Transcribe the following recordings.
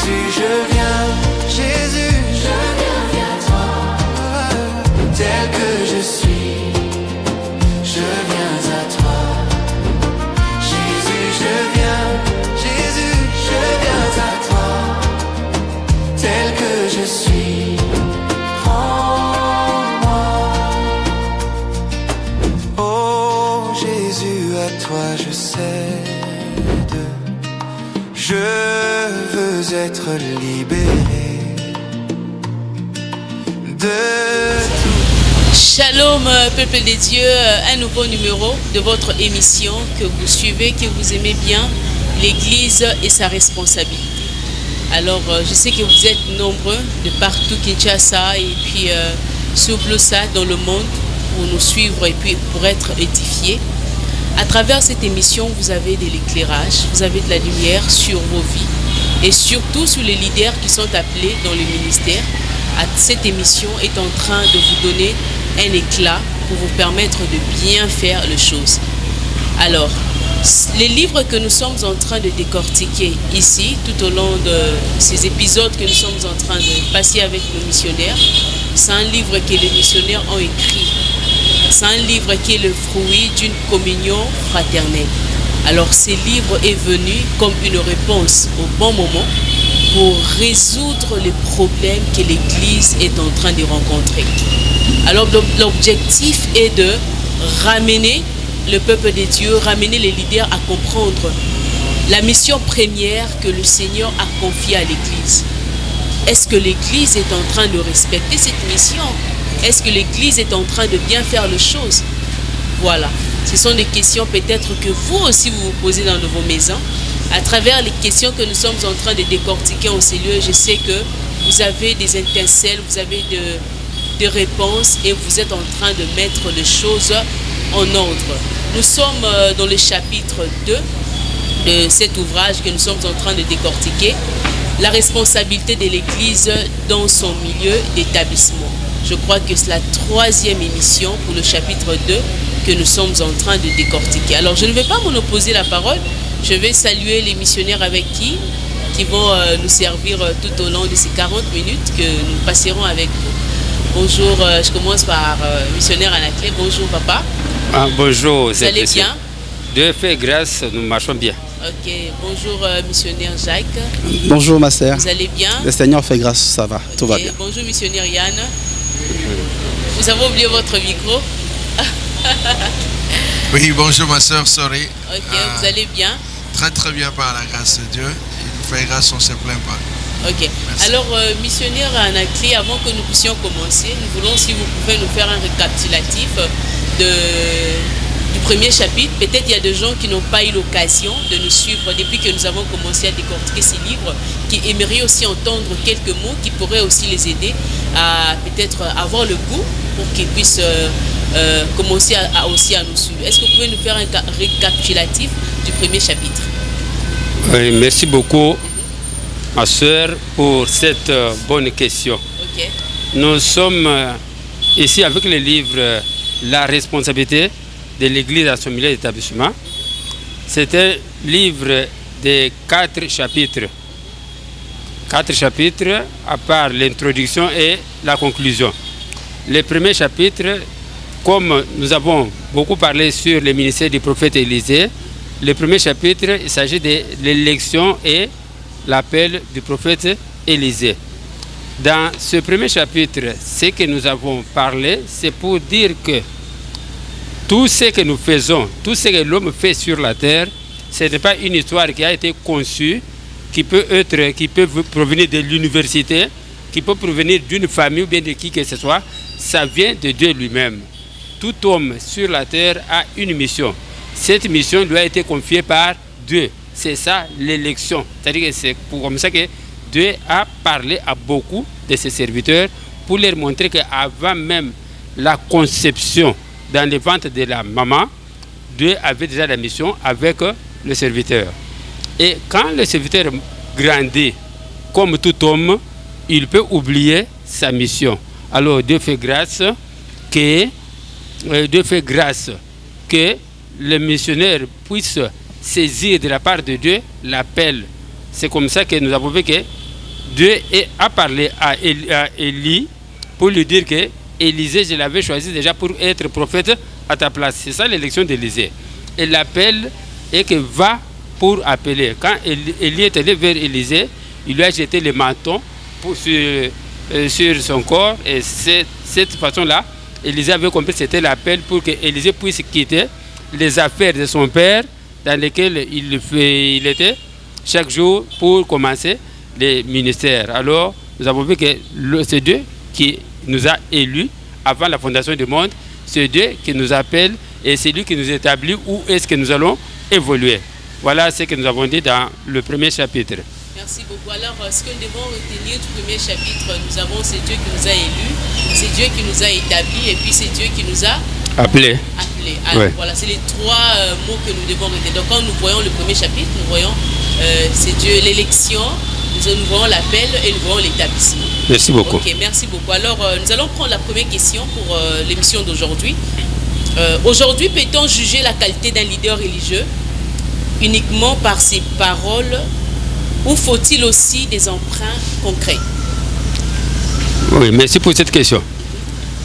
Jésus, je viens. Jésus, je viens vers toi. Tel que je suis, je viens à toi. Jésus, je viens. Jésus, je viens à toi. Tel que je suis, prends-moi. Oh Jésus, à toi je cède. Je veux être libéré de Shalom, peuple des dieux, un nouveau numéro de votre émission que vous suivez, que vous aimez bien, l'Église et sa responsabilité. Alors, je sais que vous êtes nombreux de partout, Kinshasa et puis sur Bloussa dans le monde pour nous suivre et puis pour être édifiés. À travers cette émission, vous avez de l'éclairage, vous avez de la lumière sur vos vies et surtout sur les leaders qui sont appelés dans le ministère. Cette émission est en train de vous donner un éclat pour vous permettre de bien faire les choses. Alors, les livres que nous sommes en train de décortiquer ici, tout au long de ces épisodes que nous sommes en train de passer avec nos missionnaires, c'est un livre que les missionnaires ont écrit. C'est un livre qui est le fruit d'une communion fraternelle. Alors, ce livre est venu comme une réponse au bon moment pour résoudre les problèmes que l'Église est en train de rencontrer. Alors l'objectif est de ramener le peuple de Dieu, ramener les leaders à comprendre la mission première que le Seigneur a confiée à l'Église. Est-ce que l'Église est en train de respecter cette mission? Est-ce que l'Église est en train de bien faire les choses? Voilà, ce sont des questions peut-être que vous aussi vous vous posez dans vos maisons. À travers les questions que nous sommes en train de décortiquer en ces lieux, je sais que vous avez des étincelles, vous avez des réponses et vous êtes en train de mettre les choses en ordre. Nous sommes dans le chapitre 2 de cet ouvrage que nous sommes en train de décortiquer, la responsabilité de l'Église dans son milieu d'établissement. Je crois que c'est la 3e émission pour le chapitre 2 que nous sommes en train de décortiquer. Alors je ne vais pas monopoliser la parole. Je vais saluer les missionnaires avec qui vont nous servir tout au long de ces 40 minutes que nous passerons avec vous. Bonjour, je commence par missionnaire Anaclé. Bonjour papa. Bonjour. Vous allez bien? Dieu fait grâce, nous marchons bien. Ok, bonjour missionnaire Jacques. Bonjour ma sœur. Vous allez bien? Le Seigneur fait grâce, ça va, tout va bien. Bonjour missionnaire Yann. Vous avez oublié votre micro? Oui, bonjour ma soeur, sorry. Ok, vous allez bien? Très très bien par la grâce de Dieu. Il nous fait grâce, on ne se plaint pas. Ok. Merci. Alors, missionnaire Anaclé, avant que nous puissions commencer, nous voulons, si vous pouvez nous faire un récapitulatif du premier chapitre. Peut-être il y a des gens qui n'ont pas eu l'occasion de nous suivre depuis que nous avons commencé à décortiquer ces livres, qui aimeraient aussi entendre quelques mots qui pourraient aussi les aider à peut-être avoir le goût pour qu'ils puissent commencer aussi à nous suivre. Est-ce que vous pouvez nous faire un récapitulatif du premier chapitre? Oui, merci beaucoup, ma soeur, pour cette bonne question. Ok. Nous sommes ici avec le livre La responsabilité de l'Église à son milieu d'établissement. C'est un livre de 4 chapitres. 4 chapitres, à part l'introduction et la conclusion. Le premier chapitre, comme nous avons beaucoup parlé sur le ministère du prophète Élisée, le premier chapitre, il s'agit de l'élection et l'appel du prophète Élisée. Dans ce premier chapitre, ce que nous avons parlé, c'est pour dire que tout ce que nous faisons, tout ce que l'homme fait sur la terre, ce n'est pas une histoire qui a été conçue, qui peut provenir de l'université, qui peut provenir d'une famille ou bien de qui que ce soit. Ça vient de Dieu lui-même. Tout homme sur la terre a une mission. Cette mission lui a été confiée par Dieu. C'est ça l'élection. C'est-à-dire que c'est comme ça que Dieu a parlé à beaucoup de ses serviteurs pour leur montrer qu'avant même la conception dans le ventre de la maman, Dieu avait déjà la mission avec le serviteur. Et quand le serviteur grandit, comme tout homme, il peut oublier sa mission. Alors Dieu fait grâce que le missionnaire puisse saisir de la part de Dieu l'appel. C'est comme ça que nous avons vu que Dieu a parlé à Élie pour lui dire que Élisée, je l'avais choisi déjà pour être prophète à ta place. C'est ça l'élection d'Élisée. Et l'appel est que va pour appeler. Quand Élie est allé vers Élisée, il lui a jeté le menton sur son corps. Et cette façon-là, Élisée avait compris que c'était l'appel pour que Élisée puisse quitter les affaires de son père dans lesquelles il était chaque jour pour commencer les ministères. Alors, nous avons vu que c'est Dieu qui nous a élus avant la fondation du monde. C'est Dieu qui nous appelle et c'est lui qui nous établit où est-ce que nous allons évoluer. Voilà ce que nous avons dit dans le premier chapitre. Merci beaucoup. Alors, ce que nous devons retenir du premier chapitre, nous avons, c'est Dieu qui nous a élus, c'est Dieu qui nous a établis et puis c'est Dieu qui nous a appelés. Alors, voilà, c'est les trois mots que nous devons retenir. Donc, quand nous voyons le premier chapitre, nous voyons c'est Dieu, l'élection, nous voyons l'appel et nous voyons l'établissement. Merci beaucoup. Ok, merci beaucoup. Alors, nous allons prendre la première question pour l'émission d'aujourd'hui. Aujourd'hui, peut-on juger la qualité d'un leader religieux uniquement par ses paroles ou faut-il aussi des emprunts concrets? Oui, merci pour cette question.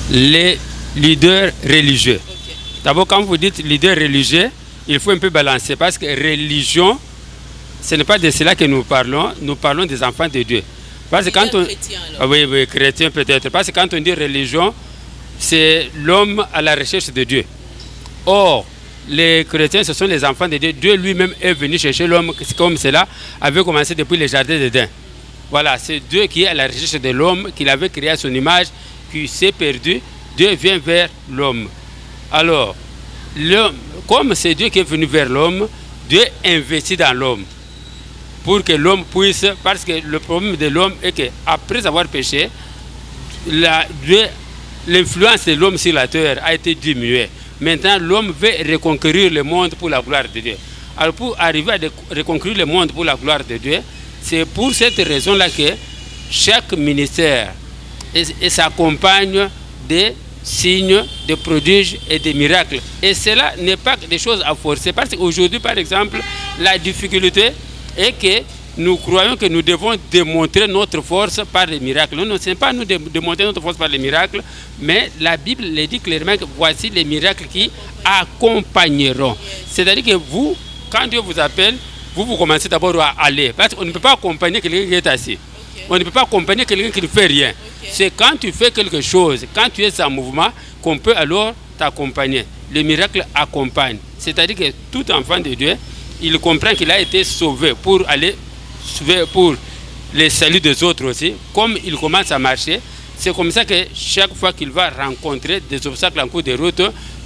Les leaders religieux. Okay. D'abord, quand vous dites leader religieux, il faut un peu balancer parce que religion, ce n'est pas de cela que nous parlons des enfants de Dieu. Parce que quand on... chrétien, alors. Oui, chrétien peut-être. Parce que quand on dit religion, c'est l'homme à la recherche de Dieu. Or, les chrétiens, ce sont les enfants de Dieu. Dieu lui-même est venu chercher l'homme comme cela avait commencé depuis le jardin d'Éden. Voilà, c'est Dieu qui est à la recherche de l'homme, qu'il avait créé à son image, qui s'est perdu. Dieu vient vers l'homme. Alors, comme c'est Dieu qui est venu vers l'homme, Dieu investit dans l'homme pour que l'homme puisse, parce que le problème de l'homme est qu'après avoir péché, l'influence de l'homme sur la terre a été diminuée. Maintenant, l'homme veut reconquérir le monde pour la gloire de Dieu. Alors, pour arriver à reconquérir le monde pour la gloire de Dieu, c'est pour cette raison-là que chaque ministère s'accompagne des signes, des prodiges et des miracles. Et cela n'est pas des choses à forcer. Parce qu'aujourd'hui, par exemple, la difficulté est que nous croyons que nous devons démontrer notre force par les miracles. Non, ce n'est pas nous démontrer notre force par les miracles, mais la Bible le dit clairement que voici les miracles qui accompagneront. C'est-à-dire que vous, quand Dieu vous appelle, vous commencez d'abord à aller. Parce qu'on ne peut pas accompagner quelqu'un qui est assis. Okay. On ne peut pas accompagner quelqu'un qui ne fait rien. Okay. C'est quand tu fais quelque chose, quand tu es en mouvement, qu'on peut alors t'accompagner. Le miracle accompagne. C'est-à-dire que tout enfant de Dieu, il comprend qu'il a été sauvé pour aller pour le salut des autres aussi. Comme il commence à marcher, c'est comme ça que chaque fois qu'il va rencontrer des obstacles en cours de route,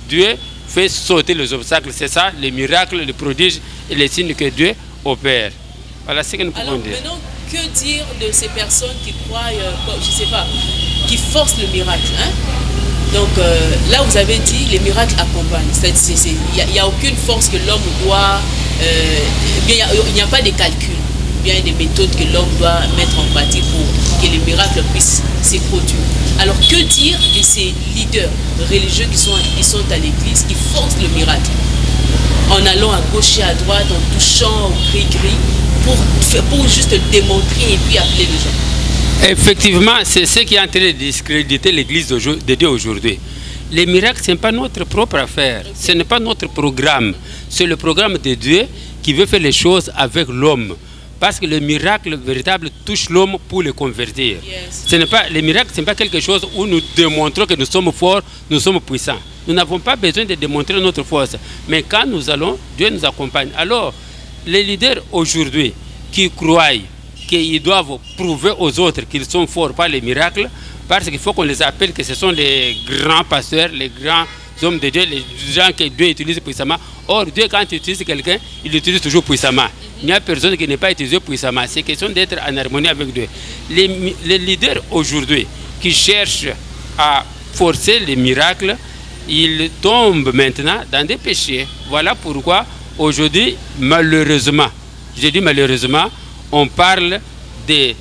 Dieu fait sauter les obstacles. C'est ça, les miracles, les prodiges et les signes que Dieu opère. Voilà ce que nous pouvons dire. Alors maintenant, que dire de ces personnes qui croient, je ne sais pas, qui forcent le miracle, hein? Donc là, vous avez dit, les miracles accompagnent. Il n'y a aucune force que l'homme doit... il n'y a pas de calcul, bien des méthodes que l'homme doit mettre en pratique pour que les miracles puissent se produire. Alors que dire de ces leaders religieux qui sont à l'église, qui forcent le miracle, en allant à gauche et à droite, en touchant au gris-gris, pour juste démontrer et puis appeler les gens? Effectivement, c'est ce qui est en train de discréditer l'église de Dieu aujourd'hui. Les miracles, ce n'est pas notre propre affaire, ce n'est pas notre programme. C'est le programme de Dieu qui veut faire les choses avec l'homme. Parce que le miracle véritable touche l'homme pour le convertir. Yes. Les miracles, ce n'est pas quelque chose où nous démontrons que nous sommes forts, nous sommes puissants. Nous n'avons pas besoin de démontrer notre force. Mais quand nous allons, Dieu nous accompagne. Alors, les leaders aujourd'hui qui croient qu'ils doivent prouver aux autres qu'ils sont forts par les miracles, parce qu'il faut qu'on les appelle que ce sont les grands pasteurs, les grands hommes de Dieu, les gens que Dieu utilise puissamment. Or, Dieu, quand il utilise quelqu'un, il l'utilise toujours puissamment. Il n'y a personne qui n'est pas utilisé puissamment. C'est question d'être en harmonie avec Dieu. Les leaders aujourd'hui qui cherchent à forcer les miracles, ils tombent maintenant dans des péchés. Voilà pourquoi aujourd'hui, malheureusement, j'ai dit malheureusement, on parle de...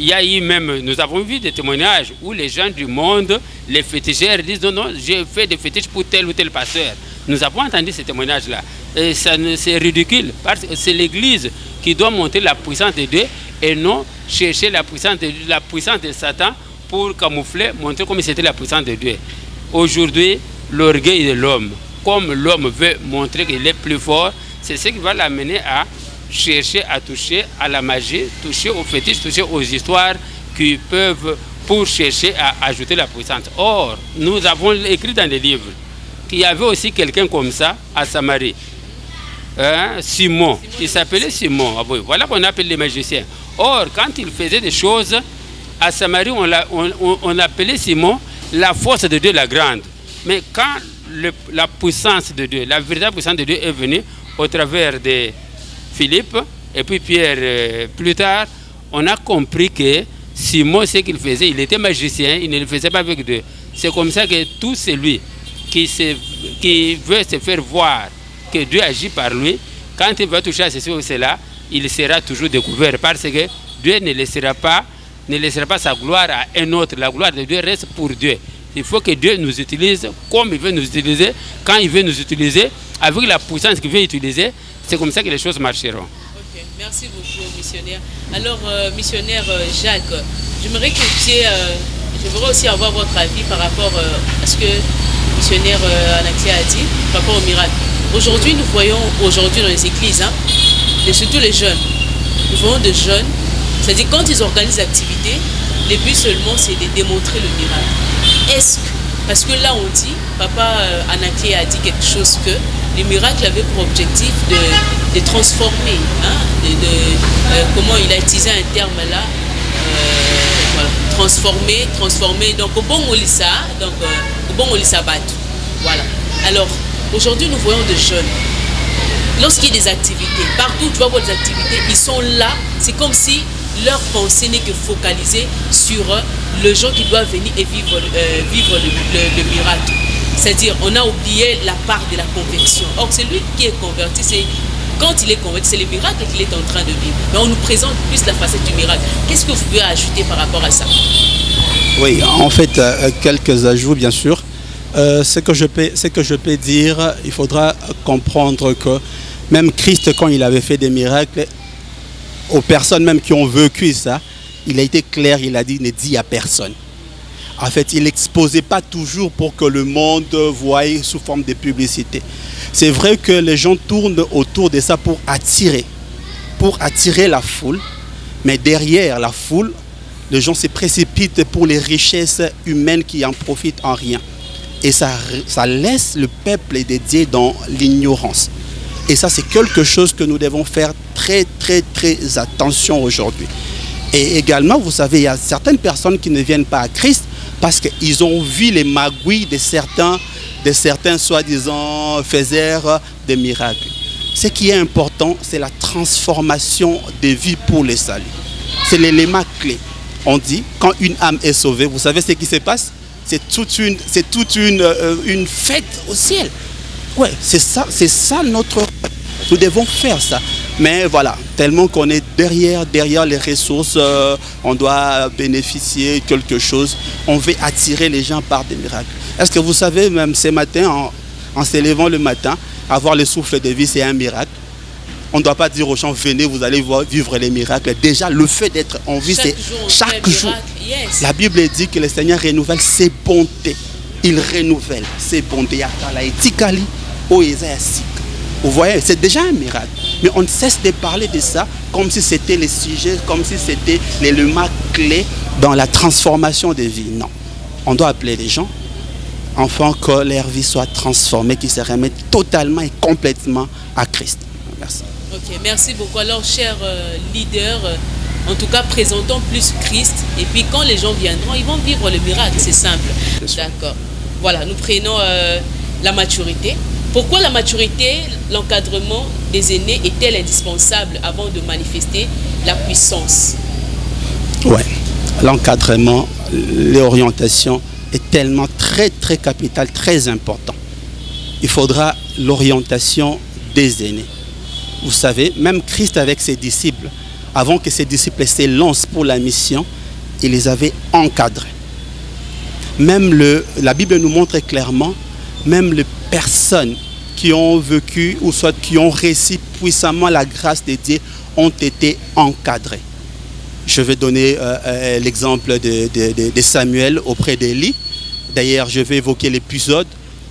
Il y a eu même, nous avons vu des témoignages où les gens du monde, les féticheurs disent non, j'ai fait des fétiches pour tel ou tel pasteur. Nous avons entendu ces témoignages-là. Et c'est ridicule parce que c'est l'Église qui doit montrer la puissance de Dieu et non chercher la puissance de Satan pour camoufler, montrer comme c'était la puissance de Dieu. Aujourd'hui, l'orgueil de l'homme, comme l'homme veut montrer qu'il est plus fort, c'est ce qui va l'amener à chercher à toucher à la magie, toucher aux fétiches, toucher aux histoires qui peuvent pour chercher à ajouter la puissance. Or, nous avons écrit dans les livres qu'il y avait aussi quelqu'un comme ça à Samarie. Simon. Il s'appelait Simon. Ah oui, voilà qu'on appelle les magiciens. Or, quand il faisait des choses, à Samarie, on appelait Simon la force de Dieu la grande. Mais quand la puissance de Dieu, la véritable puissance de Dieu est venue au travers de Philippe et puis Pierre plus tard, on a compris que Simon, ce qu'il faisait, il était magicien, il ne le faisait pas avec Dieu. C'est comme ça que tout celui qui veut se faire voir que Dieu agit par lui, quand il va toucher à ceci ou cela, il sera toujours découvert parce que Dieu ne laissera pas sa gloire à un autre. La gloire de Dieu reste pour Dieu. Il faut que Dieu nous utilise comme il veut nous utiliser, quand il veut nous utiliser, avec la puissance qu'il veut utiliser. C'est comme ça que les choses marcheront. Ok, merci beaucoup, missionnaire. Alors, missionnaire Jacques, j'aimerais aussi avoir votre avis par rapport à ce que missionnaire Anaklia a dit, par rapport au miracle. Aujourd'hui, nous voyons dans les églises, et surtout les jeunes, nous voyons des jeunes, c'est-à-dire quand ils organisent l'activité, le but seulement c'est de démontrer le miracle. Est-ce que, parce que là on dit, papa Anaklia a dit quelque chose que le miracle avait pour objectif de transformer, comment il a utilisé un terme là, voilà, transformer, donc au bon Olissa, Batu. Voilà. Alors, aujourd'hui, nous voyons des jeunes. Lorsqu'il y a des activités, partout tu vas voir des activités, ils sont là. C'est comme si leur pensée n'est que focalisée sur le gens qui doivent venir et vivre le miracle. C'est-à-dire, on a oublié la part de la conversion. Or, celui qui est converti, quand il est converti, c'est le miracle qu'il est en train de vivre. Mais on nous présente plus la facette du miracle. Qu'est-ce que vous pouvez ajouter par rapport à ça? Oui, en fait, quelques ajouts, bien sûr. Ce que je peux dire, il faudra comprendre que même Christ, quand il avait fait des miracles, aux personnes même qui ont vécu ça, il a été clair, il a dit, ne dis à personne. En fait, il n'exposait pas toujours pour que le monde voie sous forme de publicité. C'est vrai que les gens tournent autour de ça pour attirer la foule, mais derrière la foule, les gens se précipitent pour les richesses humaines qui en profitent en rien. Et ça laisse le peuple dédié dans l'ignorance. Et ça, c'est quelque chose que nous devons faire très, très, très attention aujourd'hui. Et également, vous savez, il y a certaines personnes qui ne viennent pas à Christ parce qu'ils ont vu les magouilles de certains soi-disant faiseurs de miracles. Ce qui est important, c'est la transformation des vies pour le salut. C'est l'élément clé. On dit, quand une âme est sauvée, vous savez ce qui se passe? C'est toute une fête au ciel. Ouais, c'est ça nous devons faire ça. Mais voilà, tellement qu'on est derrière les ressources, on doit bénéficier de quelque chose. On veut attirer les gens par des miracles. Est-ce que vous savez, même ce matin, en se levant le matin, avoir le souffle de vie, c'est un miracle. On ne doit pas dire aux gens, venez, vous allez vivre les miracles. Déjà, le fait d'être en vie, c'est chaque jour. Yes. La Bible dit que le Seigneur renouvelle ses bontés. Il renouvelle ses bontés. Vous voyez, c'est déjà un miracle. Mais on ne cesse de parler de ça comme si c'était le sujet, comme si c'était l'élément clé dans la transformation des vies. Non. On doit appeler les gens afin que leur vie soit transformée, qu'ils se remettent totalement et complètement à Christ. Merci. Ok, merci beaucoup. Alors, chers leaders, en tout cas, présentons plus Christ. Et puis, quand les gens viendront, ils vont vivre le miracle. C'est simple. D'accord. Voilà, nous prenons la maturité. Pourquoi la maturité, l'encadrement des aînés est-elle indispensable avant de manifester la puissance? Oui, l'encadrement, l'orientation est tellement très, très capital, très important. Il faudra l'orientation des aînés. Vous savez, même Christ avec ses disciples, avant que ses disciples s'élancent pour la mission, il les avait encadrés. Même la Bible nous montre clairement, même les personnes qui ont vécu ou soit qui ont réussi puissamment la grâce de Dieu ont été encadrées. Je vais donner l'exemple de Samuel auprès d'Élie. D'ailleurs, je vais évoquer l'épisode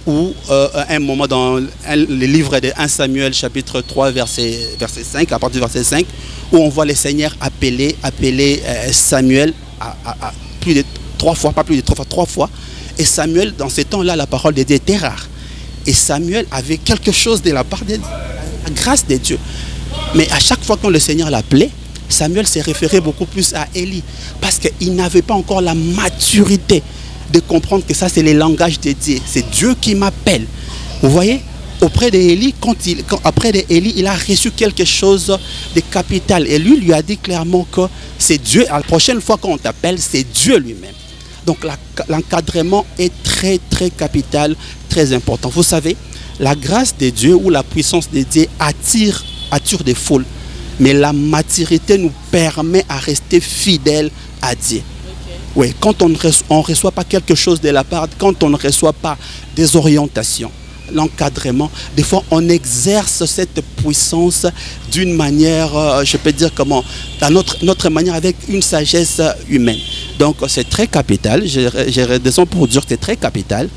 où, à un moment dans le livre de 1 Samuel, chapitre 3, verset 5, à partir du verset 5, où on voit le Seigneur appeler Samuel à plus de 3 fois, pas plus de 3 fois, 3 fois. Et Samuel, dans ces temps-là, la parole de Dieu était rare. Et Samuel avait quelque chose de la part de la grâce de Dieu. Mais à chaque fois que le Seigneur l'appelait, Samuel s'est référé beaucoup plus à Élie. Parce qu'il n'avait pas encore la maturité de comprendre que ça, c'est le langage de Dieu. C'est Dieu qui m'appelle. Vous voyez, auprès d'Élie, après d'Élie, il a reçu quelque chose de capital. Et lui a dit clairement que c'est Dieu. La prochaine fois qu'on t'appelle, c'est Dieu lui-même. Donc l'encadrement est très, très capital, très important. Vous savez, la grâce de Dieu ou la puissance de Dieu attire des foules. Mais la maturité nous permet à rester fidèles à Dieu. Oui, quand on ne reçoit pas quelque chose de la part, quand on ne reçoit pas des orientations, l'encadrement, des fois on exerce cette puissance d'une manière, je peux dire comment, dans notre manière, avec une sagesse humaine. Donc c'est très capital, j'ai raison pour dire que c'est très capital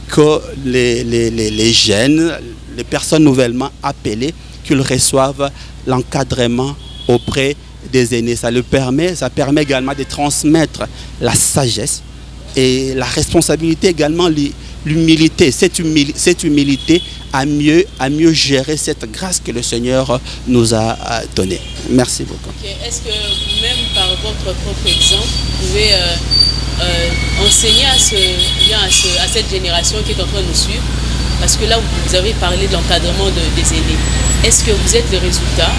que les jeunes, les personnes nouvellement appelées, qu'ils reçoivent l'encadrement auprès des aînés. Ça permet également de transmettre la sagesse et la responsabilité également, l'humilité, cette humilité à mieux gérer cette grâce que le Seigneur nous a donnée. Merci beaucoup. Okay. Est-ce que vous-même, par votre propre exemple, vous pouvez enseigner à cette génération qui est en train de nous suivre? Parce que là, vous avez parlé de l'encadrement des aînés. Est-ce que vous êtes le résultat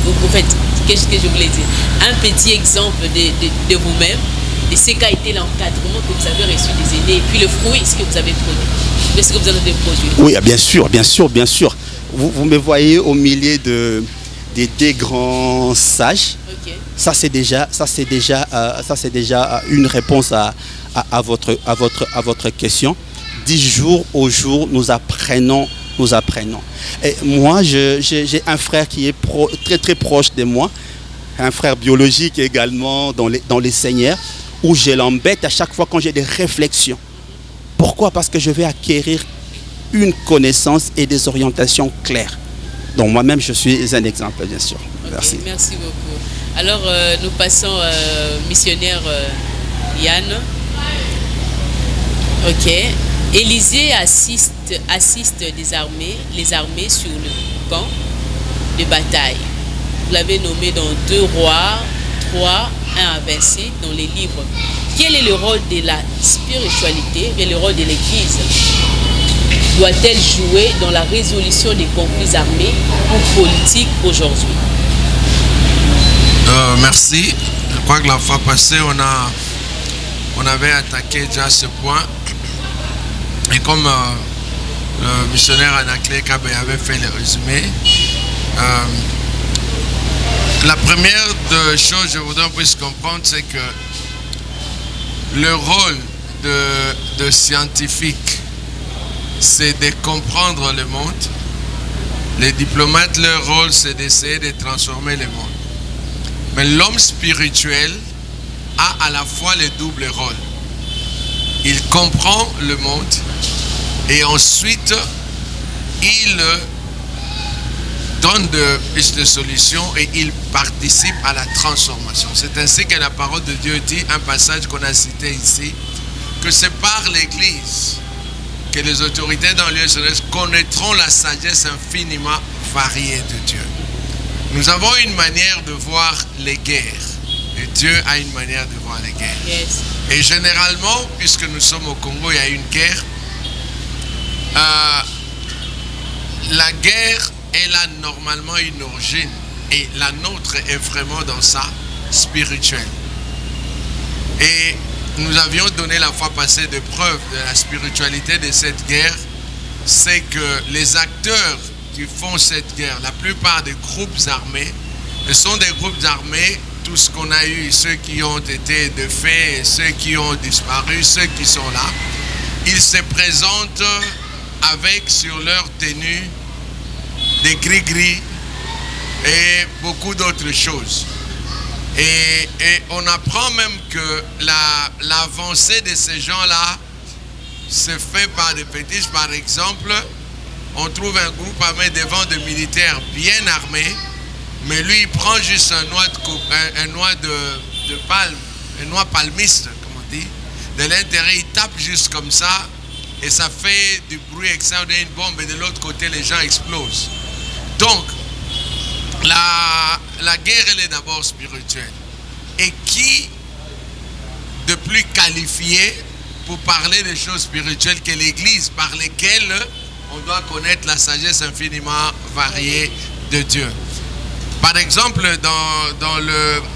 vous faites, qu'est-ce que je voulais dire, un petit exemple de vous-même, de ce qu'a été l'encadrement que vous avez reçu des aînés, et puis le fruit, ce que vous avez produit, ce que vous avez produit. Oui, bien sûr. Vous me voyez au milieu des deux grands sages. Okay. Ça c'est déjà une réponse à votre question. 10 jours au jour, nous apprenons. Et moi, j'ai un frère qui est très très proche de moi, un frère biologique également dans les Seigneurs, où je l'embête à chaque fois quand j'ai des réflexions. Pourquoi? Parce que je vais acquérir une connaissance et des orientations claires. Donc moi-même, je suis un exemple, bien sûr. Okay, merci. Merci beaucoup. Alors, nous passons missionnaire Yann. Ok. Élisée assiste les armées sur le camp de bataille. Vous l'avez nommé dans 2 Rois 3, 1 à 26, dans les livres. Quel est le rôle de la spiritualité et le rôle de l'Église? Doit-elle jouer dans la résolution des conflits armés ou politiques aujourd'hui? Merci. Je crois que la fois passée, on avait attaqué déjà ce point. Et comme le missionnaire Anaclé Kabe avait fait le résumé, la première chose que je voudrais qu'on puisse comprendre, c'est que le rôle de scientifique, c'est de comprendre le monde. Les diplomates, leur rôle, c'est d'essayer de transformer le monde. Mais l'homme spirituel a à la fois le double rôle. Il comprend le monde et ensuite il donne des solutions et il participe à la transformation. C'est ainsi que la parole de Dieu dit, un passage qu'on a cité ici, que c'est par l'Église que les autorités dans lieu céleste connaîtront la sagesse infiniment variée de Dieu. Nous avons une manière de voir les guerres. Et Dieu a une manière de voir les guerres. Yes. Et généralement, puisque nous sommes au Congo, il y a une guerre. La guerre, elle a normalement une origine. Et la nôtre est vraiment dans ça, spirituelle. Et nous avions donné la fois passée des preuves de la spiritualité de cette guerre. C'est que les acteurs qui font cette guerre, la plupart des groupes armés, ce sont des groupes armés. Tout ce qu'on a eu, ceux qui ont été défaits, ceux qui ont disparu, ceux qui sont là, ils se présentent avec sur leur tenue des gris-gris et beaucoup d'autres choses. Et on apprend même que l'avancée de ces gens-là se fait par des fétiches. Par exemple, on trouve un groupe armé devant de militaires bien armés, mais lui il prend juste un noix de palme, un noix palmiste, comme on dit. De l'intérieur, il tape juste comme ça, et ça fait du bruit extraordinaire, une bombe, et de l'autre côté, les gens explosent. Donc, la guerre, elle est d'abord spirituelle. Et qui de plus qualifié pour parler des choses spirituelles que l'Église, par lesquelles on doit connaître la sagesse infiniment variée de Dieu. Par exemple, dans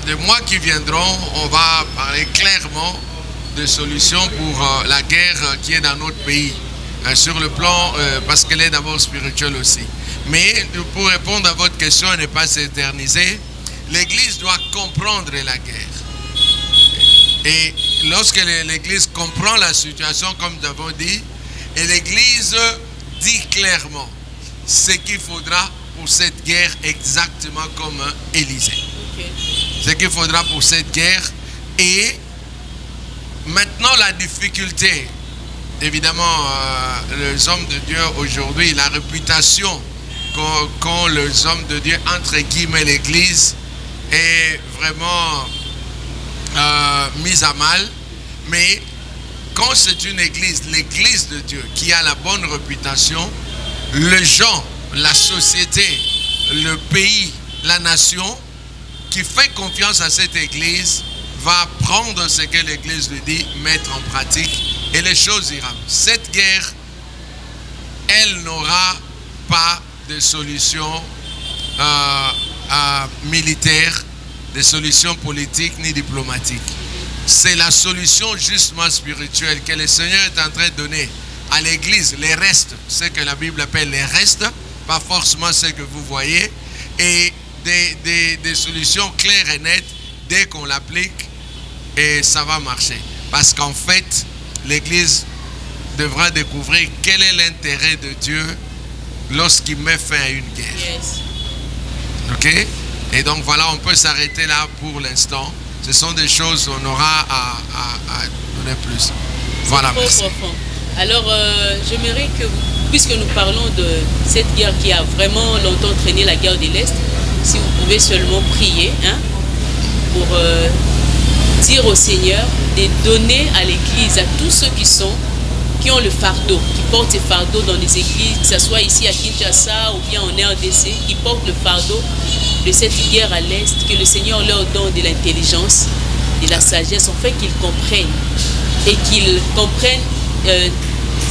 les mois qui viendront, on va parler clairement de solutions pour la guerre qui est dans notre pays, sur le plan, parce qu'elle est d'abord spirituelle aussi. Mais pour répondre à votre question et ne pas s'éterniser, l'Église doit comprendre la guerre. Et lorsque l'Église comprend la situation, comme nous avons dit, et l'Église dit clairement ce qu'il faudra pour cette guerre, exactement comme Élisée. Okay. Ce qu'il faudra pour cette guerre. Et maintenant, la difficulté, évidemment, les hommes de Dieu aujourd'hui, la réputation qu'ont les hommes de Dieu, entre guillemets, l'Église, est vraiment mise à mal. Mais quand c'est une église, l'église de Dieu, qui a la bonne réputation, les gens, la société, le pays, la nation, qui fait confiance à cette église, va prendre ce que l'église lui dit, mettre en pratique, et les choses iront. Cette guerre, elle n'aura pas de solution militaire, de solutions politiques ni diplomatiques. C'est la solution justement spirituelle que le Seigneur est en train de donner à l'église, les restes, ce que la Bible appelle les restes, pas forcément ce que vous voyez, et des solutions claires et nettes dès qu'on l'applique, et ça va marcher. Parce qu'en fait, l'église devra découvrir quel est l'intérêt de Dieu lorsqu'il met fin à une guerre. Yes. Ok? Et donc voilà, on peut s'arrêter là pour l'instant. Ce sont des choses qu'on aura à donner plus. Voilà, merci. Profond. Alors, j'aimerais que, puisque nous parlons de cette guerre qui a vraiment longtemps traîné la guerre de l'Est, si vous pouvez seulement prier pour dire au Seigneur de donner à l'Église, à tous ceux qui ont le fardeau, qui portent ce fardeau dans les églises, que ce soit ici à Kinshasa ou bien en RDC, qui portent le fardeau de cette guerre à l'Est, que le Seigneur leur donne de l'intelligence, de la sagesse, en fait qu'ils comprennent. Et qu'ils comprennent,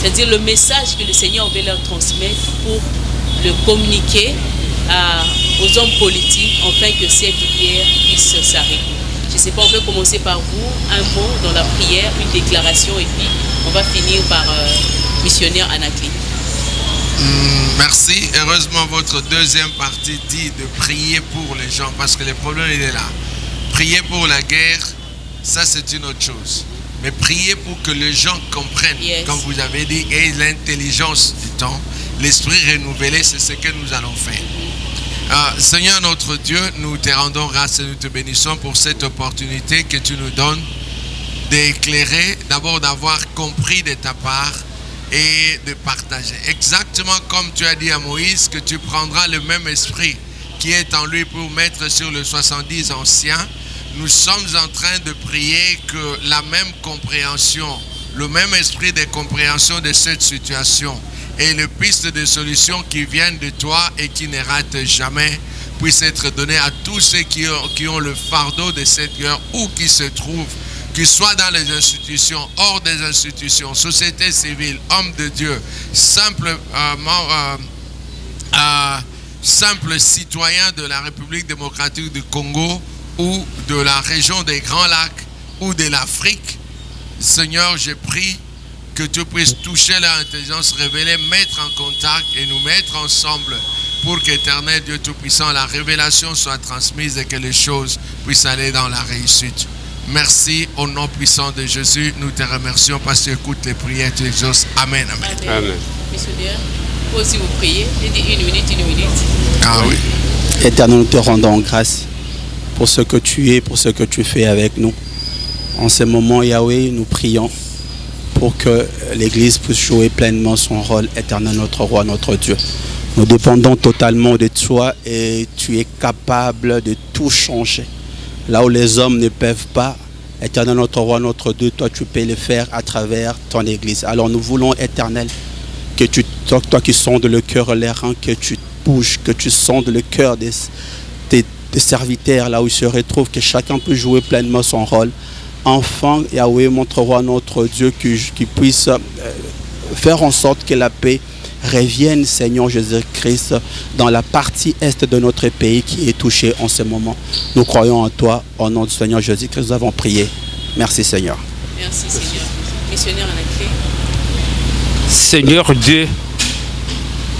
c'est-à-dire le message que le Seigneur veut leur transmettre pour le communiquer aux hommes politiques, afin que cette guerre puisse s'arrêter. Je ne sais pas, on peut commencer par vous, un mot dans la prière, une déclaration, et puis on va finir par missionnaire Anakli. Merci. Heureusement, votre deuxième partie dit de prier pour les gens, parce que le problème, il est là. Prier pour la guerre, ça c'est une autre chose. Mais prier pour que les gens comprennent, yes, comme vous avez dit, et l'intelligence du temps, l'esprit renouvelé, c'est ce que nous allons faire. Seigneur notre Dieu, nous te rendons grâce et nous te bénissons pour cette opportunité que tu nous donnes d'éclairer, d'abord d'avoir compris de ta part et de partager. Exactement comme tu as dit à Moïse que tu prendras le même esprit qui est en lui pour mettre sur les 70 anciens. Nous sommes en train de prier que la même compréhension, le même esprit de compréhension de cette situation et les pistes de solutions qui viennent de toi et qui ne ratent jamais puissent être données à tous ceux qui ont le fardeau de cette guerre, où qu'ils se trouvent, qu'ils soient dans les institutions, hors des institutions, société civile, hommes de Dieu, simples citoyens de la République démocratique du Congo ou de la région des Grands Lacs ou de l'Afrique. Seigneur, je prie que tu puisses toucher leur intelligence révélée, mettre en contact et nous mettre ensemble pour qu'Éternel Dieu Tout-Puissant, la révélation soit transmise et que les choses puissent aller dans la réussite. Merci au nom puissant de Jésus. Nous te remercions parce que tu écoutes les prières, tu exauces. Amen. Amen. Amen. Amen. Missionnaire, vous aussi vous priez. J'ai dit une minute. Ah oui. Éternel, nous te rendons grâce pour ce que tu es, pour ce que tu fais avec nous. En ce moment, Yahweh, nous prions pour que l'Église puisse jouer pleinement son rôle éternel, notre roi, notre Dieu. Nous dépendons totalement de toi et tu es capable de tout changer. Là où les hommes ne peuvent pas, éternel, notre roi, notre Dieu, toi tu peux le faire à travers ton Église. Alors nous voulons, éternel, que toi qui sondes le cœur, les reins, que tu bouges, que tu sondes le cœur des serviteurs là où ils se retrouvent, que chacun puisse jouer pleinement son rôle. Enfin, Yahweh, notre roi, notre Dieu, qui puisse faire en sorte que la paix revienne, Seigneur Jésus-Christ, dans la partie est de notre pays qui est touchée en ce moment. Nous croyons en toi, au nom du Seigneur Jésus-Christ, nous avons prié. Merci Seigneur. Merci Seigneur. Missionnaire en clé. Seigneur Dieu,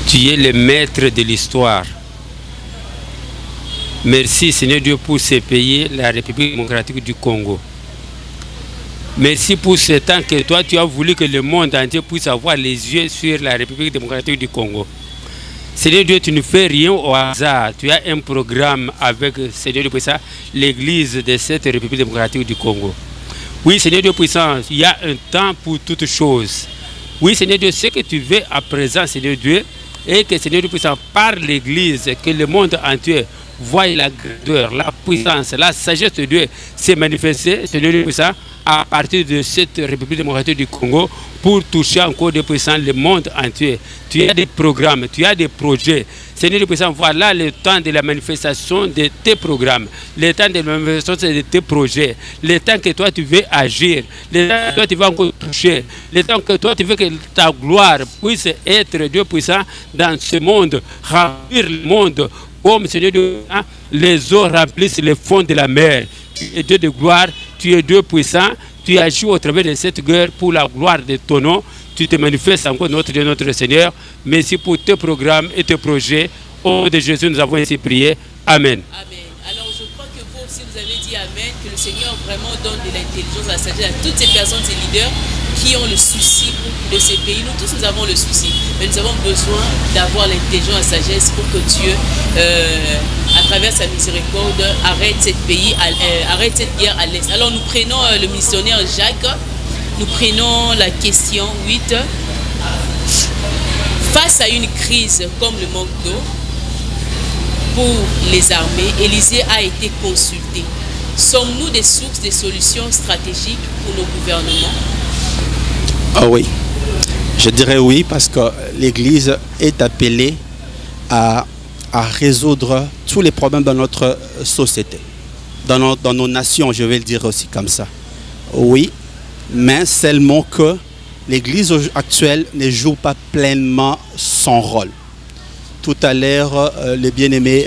tu es le maître de l'histoire. Merci Seigneur Dieu pour ce pays, la République démocratique du Congo. Merci pour ce temps que toi tu as voulu que le monde entier puisse avoir les yeux sur la République démocratique du Congo. Seigneur Dieu, tu ne fais rien au hasard. Tu as un programme avec, Seigneur Dieu puissant, l'Église de cette République démocratique du Congo. Oui, Seigneur Dieu puissant, il y a un temps pour toutes choses. Oui, Seigneur Dieu, ce que tu veux à présent, Seigneur Dieu, et que Seigneur Dieu puissant, par l'Église, que le monde entier voie la grandeur, la puissance, la sagesse de Dieu se manifester, Seigneur Dieu puissant, à partir de cette République démocratique du Congo pour toucher encore des puissants le monde entier. Tu as des programmes, tu as des projets. Seigneur Dieu puissant, voilà le temps de la manifestation de tes programmes, le temps de la manifestation de tes projets, le temps que toi tu veux agir, le temps que toi tu veux encore toucher, le temps que toi tu veux que ta gloire puisse être, Dieu puissant, dans ce monde, remplir le monde comme Seigneur Dieu, les eaux remplissent les fonds de la mer. Tu es Dieu de gloire, tu es Dieu puissant, tu agis au travers de cette guerre pour la gloire de ton nom. Tu te manifestes encore, notre Dieu, notre Seigneur. Merci pour tes programmes et tes projets. Au nom de Jésus, nous avons ainsi prié. Amen. Amen. Alors je crois que vous aussi vous avez dit Amen, que le Seigneur vraiment donne de l'intelligence, la sagesse à toutes ces personnes, ces leaders qui ont le souci de ces pays. Nous tous, nous avons le souci, mais nous avons besoin d'avoir l'intelligence, la sagesse pour que Dieu, à travers sa miséricorde, arrête arrête cette guerre à l'Est. Alors nous prenons le missionnaire Jacques, nous prenons la question 8. Face à une crise comme le manque d'eau pour les armées, Élysée a été consulté. Sommes-nous des sources de solutions stratégiques pour nos gouvernements? Ah oui, je dirais oui, parce que l'Église est appelée à résoudre tous les problèmes dans notre société, dans nos nations, je vais le dire aussi comme ça. Oui, mais seulement que l'Église actuelle ne joue pas pleinement son rôle. Tout à l'heure, le bien-aimé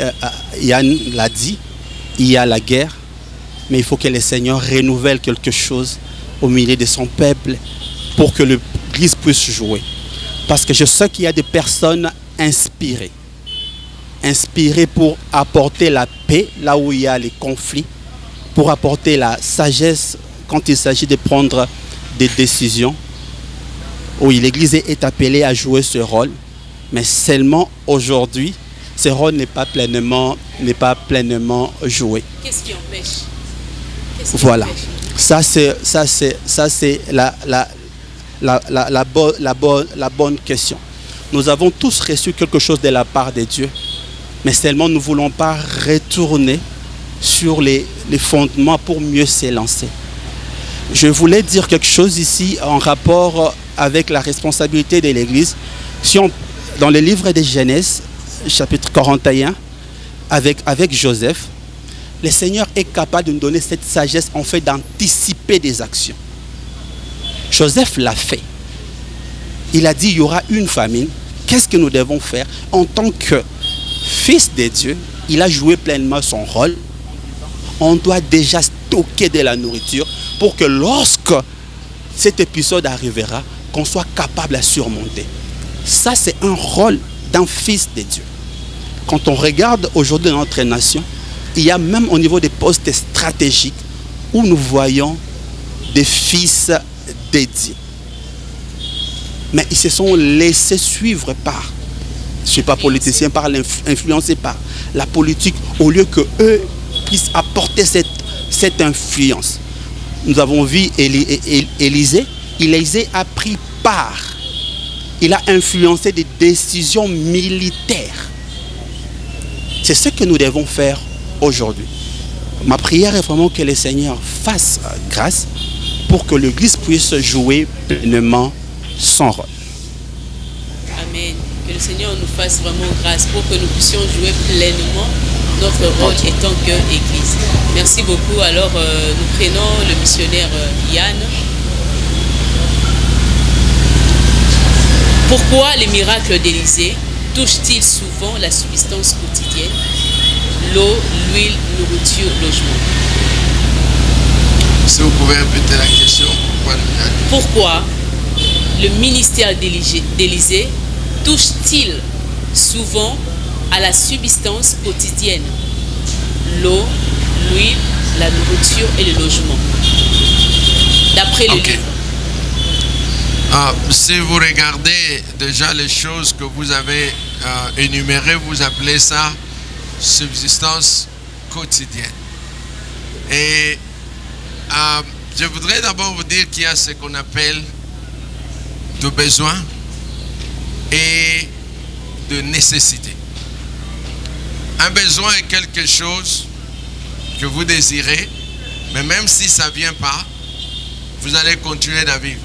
Yann l'a dit, il y a la guerre, mais il faut que le Seigneur renouvelle quelque chose au milieu de son peuple pour que l'Église puisse jouer. Parce que je sais qu'il y a des personnes inspirées pour apporter la paix là où il y a les conflits, pour apporter la sagesse quand il s'agit de prendre des décisions. Oui, l'Église est appelée à jouer ce rôle, mais seulement aujourd'hui, ce rôle n'est pas pleinement joué. Qu'est-ce qui empêche? Voilà. Ça c'est la bonne question. Nous avons tous reçu quelque chose de la part de Dieu, mais seulement nous ne voulons pas retourner sur les fondements pour mieux s'élancer. Je voulais dire quelque chose ici en rapport avec la responsabilité de l'Église. Dans le livre de Genèse, chapitre 41, avec Joseph, le Seigneur est capable de nous donner cette sagesse en fait d'anticiper des actions. Joseph l'a fait. Il a dit il y aura une famine. Qu'est-ce que nous devons faire? En tant que fils de Dieu, il a joué pleinement son rôle. On doit déjà stocker de la nourriture pour que lorsque cet épisode arrivera, qu'on soit capable à surmonter. Ça, c'est un rôle d'un fils de Dieu. Quand on regarde aujourd'hui dans notre nation, il y a même au niveau des postes stratégiques où nous voyons des fils dédiés. Mais ils se sont laissés suivre par, je ne suis pas politicien, par influencés par la politique, au lieu que eux puisse apporter cette influence. Nous avons vu Élisée. Élisée a pris part. Il a influencé des décisions militaires. C'est ce que nous devons faire aujourd'hui. Ma prière est vraiment que le Seigneur fasse grâce pour que l'Église puisse jouer pleinement son rôle. Amen. Que le Seigneur nous fasse vraiment grâce pour que nous puissions jouer pleinement notre rôle étant qu'Église. Merci beaucoup. Alors, nous prenons le missionnaire Yann. Pourquoi les miracles d'Élisée touchent-ils souvent la subsistance quotidienne, l'eau, l'huile, nourriture, logement? Si vous pouvez répéter la question. Pourquoi le ministère d'Élisée touche-t-il souvent à la subsistance quotidienne, l'eau, l'huile, la nourriture et le logement? D'après le livre. Si vous regardez déjà les choses que vous avez énumérées, vous appelez ça subsistance quotidienne. Et je voudrais d'abord vous dire qu'il y a ce qu'on appelle de besoin et de nécessité. Un besoin est quelque chose que vous désirez, mais même si ça ne vient pas, vous allez continuer à vivre.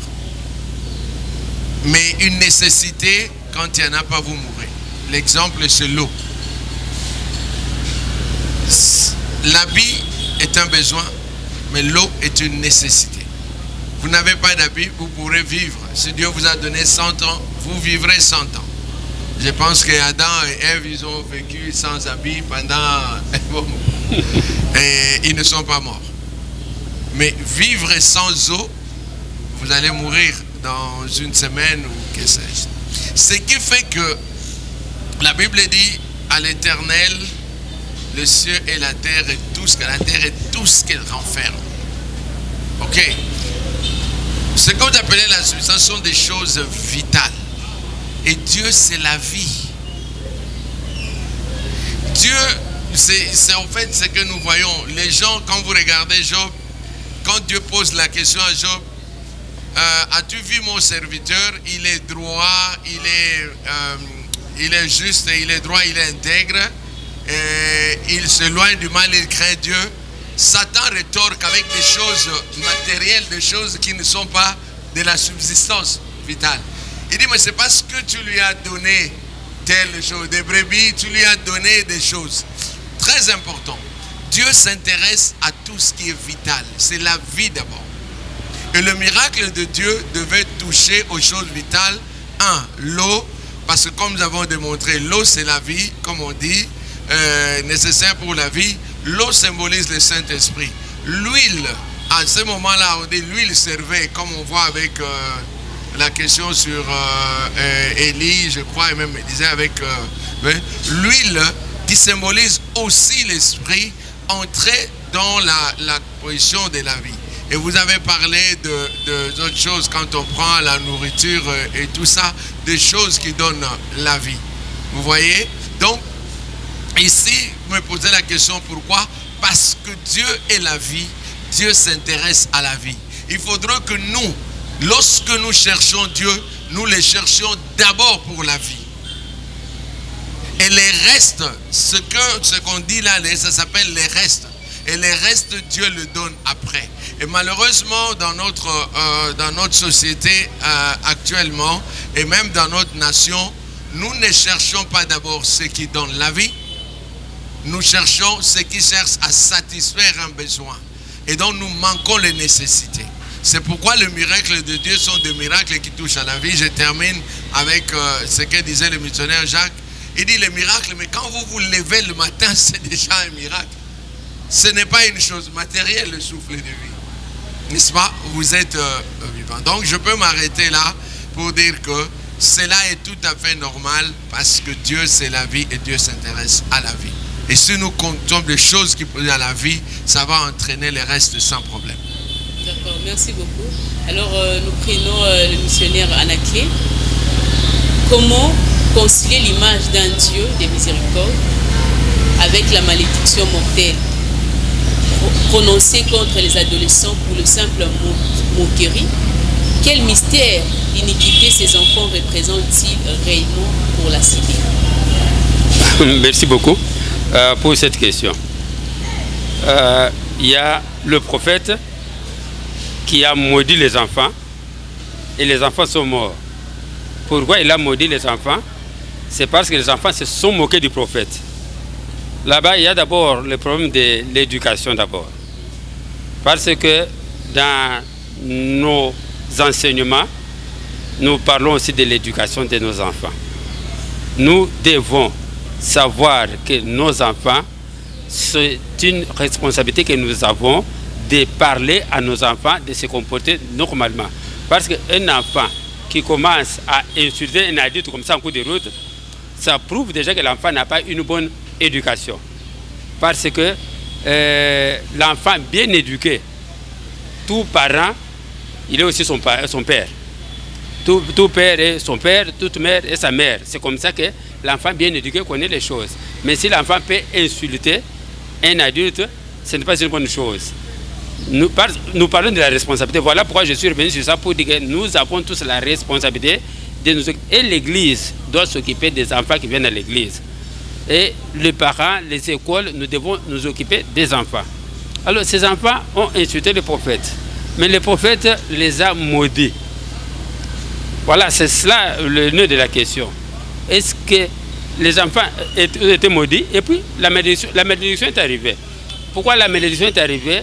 Mais une nécessité, quand il n'y en a pas, vous mourrez. L'exemple, c'est l'eau. L'habit est un besoin, mais l'eau est une nécessité. Vous n'avez pas d'habit, vous pourrez vivre. Si Dieu vous a donné 100 ans, vous vivrez 100 ans. Je pense que Adam et Ève, ils ont vécu sans habit pendant... et ils ne sont pas morts. Mais vivre sans eau, vous allez mourir dans une semaine ou que sais-je. Ce qui fait que la Bible dit à l'Éternel, le ciel et la terre et tout ce qu'elle renferme. Ok. Ce que vous appelez la substance sont des choses vitales. Et Dieu, c'est la vie. Dieu, c'est en fait ce que nous voyons. Les gens, quand vous regardez Job, quand Dieu pose la question à Job, as-tu vu mon serviteur? Il est droit, il est juste, il est droit, il est intègre. Il s'éloigne du mal, il craint Dieu. Satan rétorque avec des choses matérielles, des choses qui ne sont pas de la subsistance vitale. Il dit, mais c'est parce que tu lui as donné telle chose, des brebis, tu lui as donné des choses. Très important. Dieu s'intéresse à tout ce qui est vital. C'est la vie d'abord. Et le miracle de Dieu devait toucher aux choses vitales. L'eau, parce que comme nous avons démontré, l'eau c'est la vie, comme on dit, nécessaire pour la vie. L'eau symbolise le Saint-Esprit. L'huile, à ce moment-là, on dit l'huile servait, comme on voit avec la question sur Élie, je crois, et même il disait avec l'huile qui symbolise aussi l'Esprit, entrer dans la position de la vie. Et vous avez parlé d'autres choses quand on prend la nourriture et tout ça, des choses qui donnent la vie. Vous voyez? Donc, ici, vous me posez la question pourquoi? Parce que Dieu est la vie, Dieu s'intéresse à la vie. Il faudra que nous, lorsque nous cherchons Dieu, nous le cherchions d'abord pour la vie. Et les restes, ce qu'on dit là, ça s'appelle les restes. Et les restes, Dieu le donne après. Et malheureusement, dans notre société actuellement, et même dans notre nation, nous ne cherchons pas d'abord ce qui donne la vie. Nous cherchons ce qui cherche à satisfaire un besoin. Et donc, nous manquons les nécessités. C'est pourquoi les miracles de Dieu sont des miracles qui touchent à la vie. Je termine avec ce que disait le missionnaire Jacques. Il dit les miracles, mais quand vous vous levez le matin, c'est déjà un miracle. Ce n'est pas une chose matérielle, le souffle de vie. N'est-ce pas? Vous êtes vivant. Donc, je peux m'arrêter là pour dire que cela est tout à fait normal parce que Dieu, c'est la vie et Dieu s'intéresse à la vie. Et si nous comptons des choses qui posent à la vie, ça va entraîner le reste sans problème. D'accord, merci beaucoup. Alors, nous prenons le missionnaire Anaké. Comment concilier l'image d'un Dieu de miséricorde avec la malédiction mortelle prononcées contre les adolescents pour le simple moquerie. Quel mystère d'iniquité ces enfants représentent-ils réellement pour la cité? Merci beaucoup pour cette question. Il y a le prophète qui a maudit les enfants et les enfants sont morts. Pourquoi il a maudit les enfants? C'est parce que les enfants se sont moqués du prophète. Là-bas, il y a d'abord le problème de l'éducation d'abord. Parce que dans nos enseignements, nous parlons aussi de l'éducation de nos enfants. Nous devons savoir que nos enfants, c'est une responsabilité que nous avons de parler à nos enfants, de se comporter normalement. Parce qu'un enfant qui commence à insulter un adulte comme ça en coup de route, ça prouve déjà que l'enfant n'a pas une bonne éducation. Parce que l'enfant bien éduqué, tout parent, il est aussi son père. Tout père est son père, toute mère est sa mère. C'est comme ça que l'enfant bien éduqué connaît les choses. Mais si l'enfant peut insulter un adulte, ce n'est pas une bonne chose. Nous parlons de la responsabilité. Voilà pourquoi je suis revenu sur ça pour dire que nous avons tous la responsabilité de nous occuper. Et l'Église doit s'occuper des enfants qui viennent à l'Église. Et les parents, les écoles, nous devons nous occuper des enfants. Alors ces enfants ont insulté le prophète. Mais le prophète les a maudits. Voilà, c'est cela le nœud de la question. Est-ce que les enfants étaient maudits? Et puis la malédiction est arrivée. Pourquoi la malédiction est arrivée?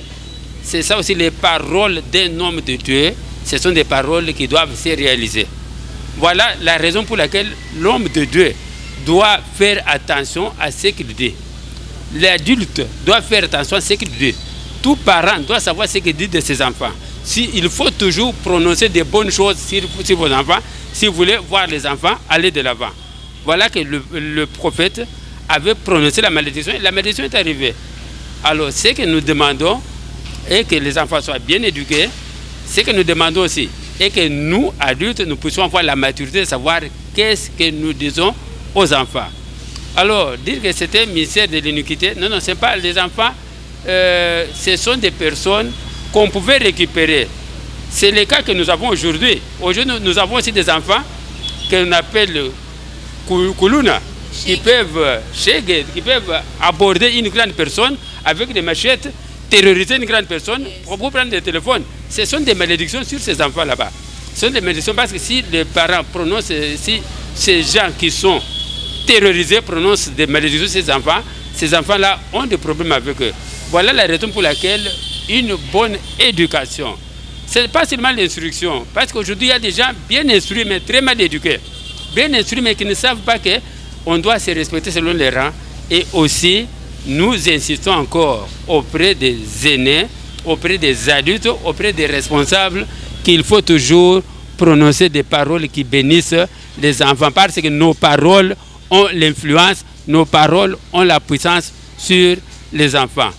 C'est ça aussi, les paroles d'un homme de Dieu, ce sont des paroles qui doivent se réaliser. Voilà la raison pour laquelle l'homme de Dieu doit faire attention à ce qu'il dit. L'adulte doit faire attention à ce qu'il dit. Tout parent doit savoir ce qu'il dit de ses enfants. Il faut toujours prononcer des bonnes choses sur vos enfants. Si vous voulez voir les enfants aller de l'avant. Voilà que le prophète avait prononcé la malédiction et la malédiction est arrivée. Alors, ce que nous demandons est que les enfants soient bien éduqués. Ce que nous demandons aussi est que nous, adultes, nous puissions avoir la maturité de savoir qu'est-ce que nous disons aux enfants. Alors, dire que c'était un mystère de l'iniquité, non, ce n'est pas les enfants, ce sont des personnes qu'on pouvait récupérer. C'est le cas que nous avons aujourd'hui. Aujourd'hui, nous avons aussi des enfants que l'on appelle Kuluna, qui peuvent aborder une grande personne avec des machettes, terroriser une grande personne pour prendre des téléphones. Ce sont des malédictions sur ces enfants là-bas. Ce sont des malédictions parce que si les parents prononcent, si ces gens qui sont terrorisés prononcent des malédictions sur ces enfants-là ont des problèmes avec eux. Voilà la raison pour laquelle une bonne éducation, ce n'est pas seulement l'instruction, parce qu'aujourd'hui il y a des gens bien instruits mais très mal éduqués. Bien instruits mais qui ne savent pas qu'on doit se respecter selon les rangs. Et aussi, nous insistons encore auprès des aînés, auprès des adultes, auprès des responsables, qu'il faut toujours prononcer des paroles qui bénissent les enfants, parce que nos paroles ont l'influence, nos paroles ont la puissance sur les enfants.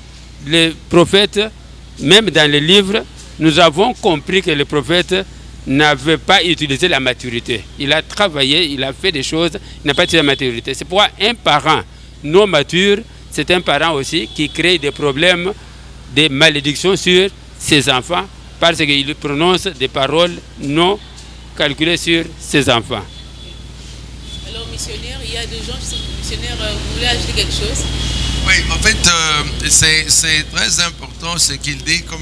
Les prophètes, même dans les livres, nous avons compris que le prophète n'avait pas utilisé la maturité. Il a travaillé, il a fait des choses, il n'a pas utilisé la maturité. C'est pourquoi un parent non mature, c'est un parent aussi qui crée des problèmes, des malédictions sur ses enfants, parce qu'il prononce des paroles non calculées sur ses enfants. Alors, missionnaire, il y a des gens qui sont missionnaires, vous voulez ajouter quelque chose? Oui, en fait, c'est très important ce qu'il dit, comme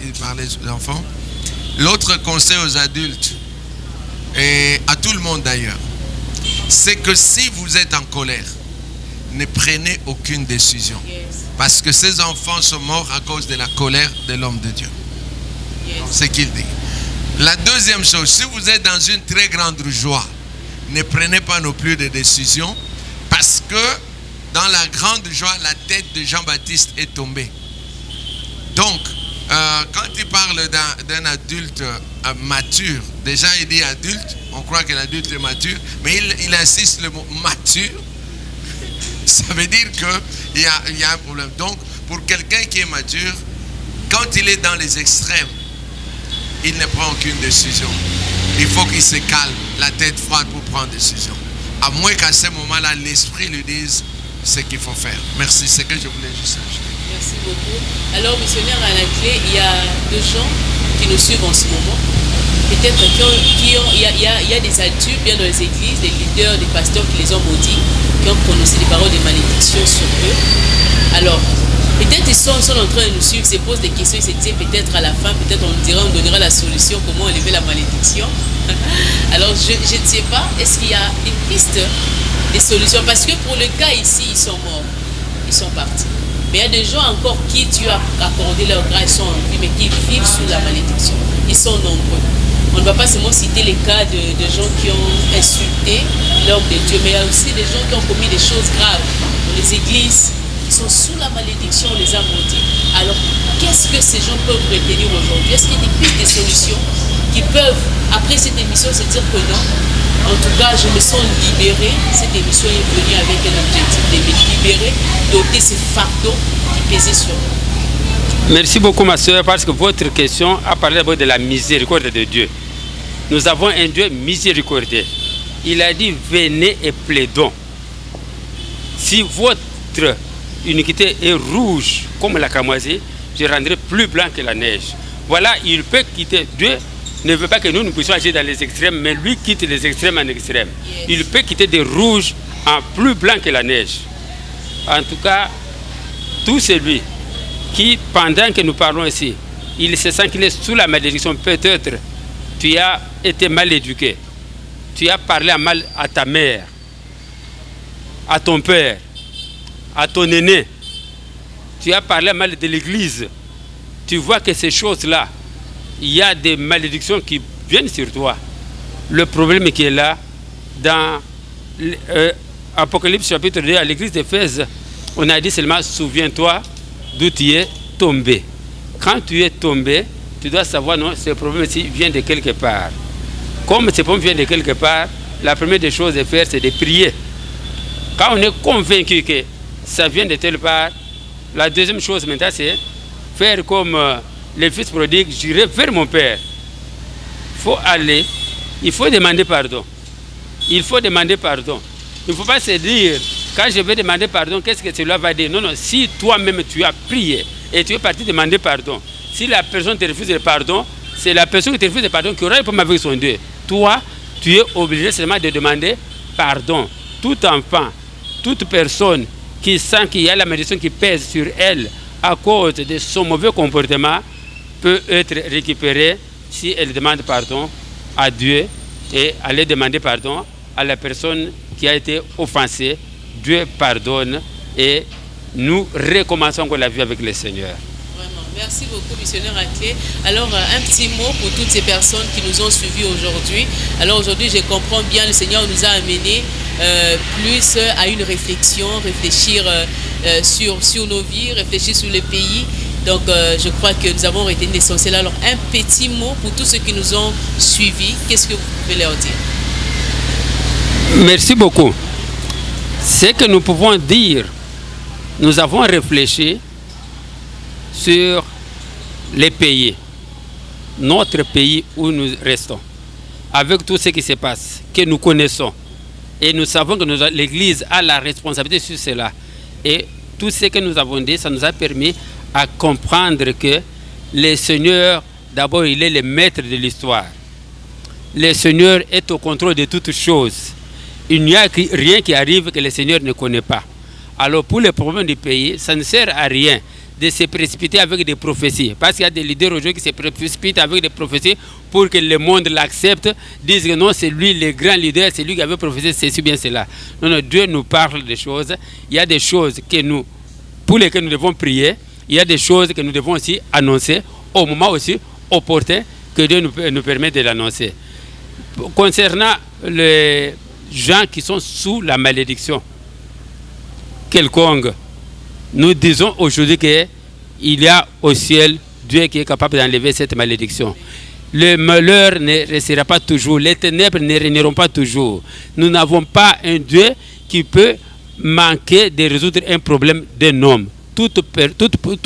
il parlait aux enfants. L'autre conseil aux adultes, et à tout le monde d'ailleurs, c'est que si vous êtes en colère, ne prenez aucune décision. Yes. Parce que ces enfants sont morts à cause de la colère de l'homme de Dieu. Yes. C'est ce qu'il dit. La deuxième chose, si vous êtes dans une très grande joie, ne prenez pas non plus de décision, parce que dans la grande joie, la tête de Jean-Baptiste est tombée. Donc, quand il parle d'un adulte mature, déjà il dit adulte, on croit que l'adulte est mature, mais il insiste le mot mature. Ça veut dire qu'il y a un problème. Donc, pour quelqu'un qui est mature, quand il est dans les extrêmes, il ne prend aucune décision. Il faut qu'il se calme, la tête froide pour prendre une décision. À moins qu'à ce moment-là, l'esprit lui dise, ce qu'il faut faire. Merci, c'est ce que je voulais juste ajouter. Merci beaucoup. Alors, missionnaire à la clé, il y a deux gens qui nous suivent en ce moment. Peut-être il y a des adultes bien dans les églises, des leaders, des pasteurs qui les ont maudits, qui ont prononcé des paroles de malédiction sur eux. Alors, peut-être ils sont en train de nous suivre, ils se posent des questions, ils se disent peut-être à la fin, peut-être on donnera la solution, comment enlever la malédiction. Alors, je ne sais pas, est-ce qu'il y a une piste, des solutions? Parce que pour le cas ici, ils sont morts, ils sont partis. Mais il y a des gens encore qui Dieu a accordé leur grâce, ils sont en vie, mais qui vivent sous la malédiction. Ils sont nombreux. On ne va pas seulement citer les cas de gens qui ont insulté l'homme de Dieu, mais il y a aussi des gens qui ont commis des choses graves dans les églises. Ils sont sous la malédiction, on les a maudits. Alors, qu'est-ce que ces gens peuvent retenir aujourd'hui? Est-ce qu'il y a des pistes, des solutions qui peuvent, après cette émission, se dire que non? En tout cas, je me sens libéré. Cette émission est venue avec un objectif de me libérer, d'ôter ces fardeaux qui pesaient sur moi. Merci beaucoup, ma soeur, parce que votre question a parlé d'abord de la miséricorde de Dieu. Nous avons un Dieu miséricordieux. Il a dit, venez et plaidons. Si votre iniquité est rouge comme la cramoisie, je rendrai plus blanc que la neige. Voilà, il peut quitter. Dieu ne veut pas que nous puissions agir dans les extrêmes, mais lui quitte les extrêmes en extrêmes. Yes. Il peut quitter des rouges en plus blanc que la neige. En tout cas, tout celui qui, pendant que nous parlons ici, il se sent qu'il est sous la malédiction, peut-être tu as été mal éduqué, tu as parlé mal à ta mère, à ton père, à ton aîné, tu as parlé mal de l'église, tu vois que ces choses-là, il y a des malédictions qui viennent sur toi. Le problème qui est là, dans Apocalypse chapitre 2, à l'église d'Éphèse, on a dit seulement, souviens-toi d'où tu es tombé. Quand tu es tombé, tu dois savoir, non, ce problème-ci vient de quelque part. Comme ce problème vient de quelque part, la première des choses à faire, c'est de prier. Quand on est convaincu que ça vient de telle part, la deuxième chose maintenant, c'est faire comme le fils prodigue, j'irai vers mon père. Il faut aller, il faut demander pardon. Il faut demander pardon. Il ne faut pas se dire, quand je vais demander pardon, qu'est-ce que cela va dire? Non, non, si toi-même tu as prié et tu es parti demander pardon, si la personne te refuse le pardon, c'est la personne qui te refuse le pardon qui aura le problème avec son Dieu. Toi, tu es obligé seulement de demander pardon. Tout enfant, toute personne qui sent qu'il y a la malédiction qui pèse sur elle à cause de son mauvais comportement peut être récupérée si elle demande pardon à Dieu et aller demander pardon à la personne qui a été offensée. Dieu pardonne et nous recommençons encore la vie avec le Seigneur. Vraiment, merci beaucoup, missionnaire Aclé. Alors, un petit mot pour toutes ces personnes qui nous ont suivis aujourd'hui. Alors, aujourd'hui, je comprends bien, le Seigneur nous a amenés plus à une réflexion, réfléchir sur nos vies, réfléchir sur le pays. Donc, je crois que nous avons retenu l'essentiel. Alors, un petit mot pour tous ceux qui nous ont suivis. Qu'est-ce que vous pouvez leur dire? Merci beaucoup. Ce que nous pouvons dire, nous avons réfléchi sur les pays, notre pays où nous restons, avec tout ce qui se passe, que nous connaissons. Et nous savons que l'Église a la responsabilité sur cela. Et tout ce que nous avons dit, ça nous a permis à comprendre que le Seigneur, d'abord, il est le maître de l'histoire. Le Seigneur est au contrôle de toutes choses. Il n'y a rien qui arrive que le Seigneur ne connaît pas. Alors pour les problèmes du pays, ça ne sert à rien de se précipiter avec des prophéties. Parce qu'il y a des leaders aujourd'hui qui se précipitent avec des prophéties pour que le monde l'accepte, disent que non, c'est lui le grand leader, c'est lui qui avait prophétisé ceci bien cela. Non, non, Dieu nous parle des choses. Il y a des choses pour lesquelles nous devons prier. Il y a des choses que nous devons aussi annoncer au moment aussi opportun que Dieu nous permet de l'annoncer. Concernant les gens qui sont sous la malédiction quelconque, nous disons aujourd'hui qu'il y a au ciel Dieu qui est capable d'enlever cette malédiction. Le malheur ne restera pas toujours, les ténèbres ne régneront pas toujours. Nous n'avons pas un Dieu qui peut manquer de résoudre un problème d'un homme. Tout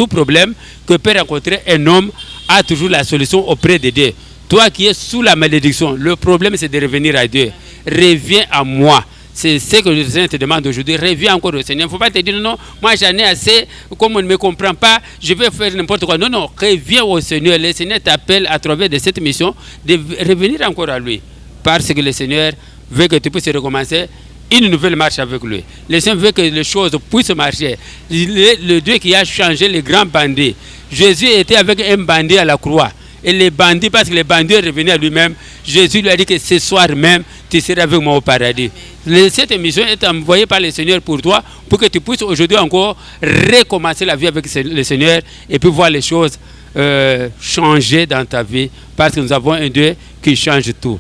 problème que peut rencontrer un homme a toujours la solution auprès de Dieu. Toi qui es sous la malédiction, le problème c'est de revenir à Dieu. Reviens à moi. C'est ce que le Seigneur te demande aujourd'hui. Reviens encore au Seigneur. Il ne faut pas te dire non, moi j'en ai assez, comme on ne me comprend pas, je vais faire n'importe quoi. Non, non, reviens au Seigneur. Le Seigneur t'appelle à travers de cette mission de revenir encore à lui. Parce que le Seigneur veut que tu puisses recommencer une nouvelle marche avec lui. Le Seigneur veut que les choses puissent marcher. Le Dieu qui a changé les grands bandits. Jésus était avec un bandit à la croix. Et les bandits, parce que les bandits revenaient à lui-même, Jésus lui a dit que ce soir même, tu seras avec moi au paradis. Cette mission est envoyée par le Seigneur pour toi, pour que tu puisses aujourd'hui encore recommencer la vie avec le Seigneur et puis voir les choses changer dans ta vie, parce que nous avons un Dieu qui change tout.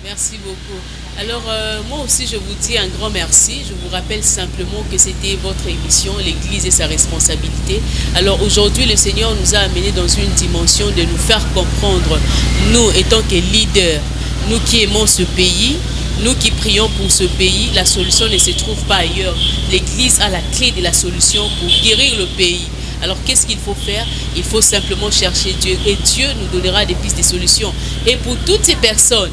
Merci beaucoup. Alors, moi aussi, je vous dis un grand merci. Je vous rappelle simplement que c'était votre émission, l'Église et sa responsabilité. Alors, aujourd'hui, le Seigneur nous a amenés dans une dimension de nous faire comprendre, nous, étant que leaders, nous qui aimons ce pays, nous qui prions pour ce pays, la solution ne se trouve pas ailleurs. L'Église a la clé de la solution pour guérir le pays. Alors, qu'est-ce qu'il faut faire? Il faut simplement chercher Dieu. Et Dieu nous donnera des pistes de solutions. Et pour toutes ces personnes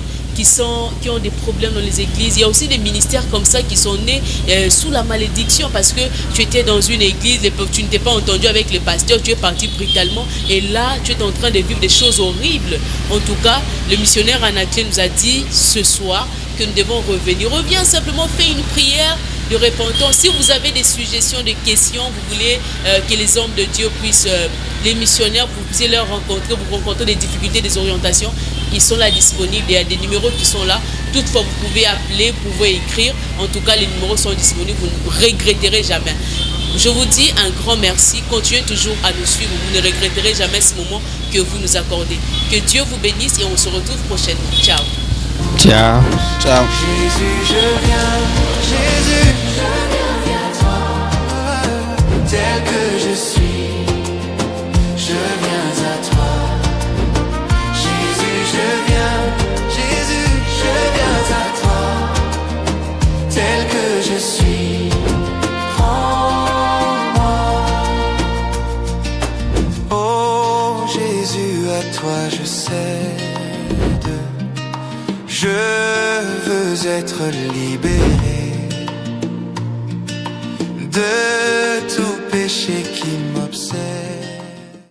qui ont des problèmes dans les églises. Il y a aussi des ministères comme ça qui sont nés sous la malédiction parce que tu étais dans une église, tu ne t'es pas entendu avec le pasteur, tu es parti brutalement et là, tu es en train de vivre des choses horribles. En tout cas, le missionnaire Anaclet nous a dit ce soir que nous devons revenir. Reviens simplement, fais une prière de repentance. Si vous avez des suggestions, des questions, vous voulez que les hommes de Dieu puissent, les missionnaires, vous puissiez leur rencontrer, vous rencontrez des difficultés, des orientations, ils sont là disponibles. Il y a des numéros qui sont là. Toutefois, vous pouvez appeler, vous pouvez écrire. En tout cas, les numéros sont disponibles. Vous ne regretterez jamais. Je vous dis un grand merci. Continuez toujours à nous suivre. Vous ne regretterez jamais ce moment que vous nous accordez. Que Dieu vous bénisse et on se retrouve prochainement. Ciao. Ciao. Ciao. Jésus, je viens, Jésus, je viens vers toi, tel que je suis, je viens à toi. Jésus, je viens à toi, tel que je suis, prends-moi. Oh Jésus, à toi je cède. Je veux être libéré de tout péché qui m'obsède.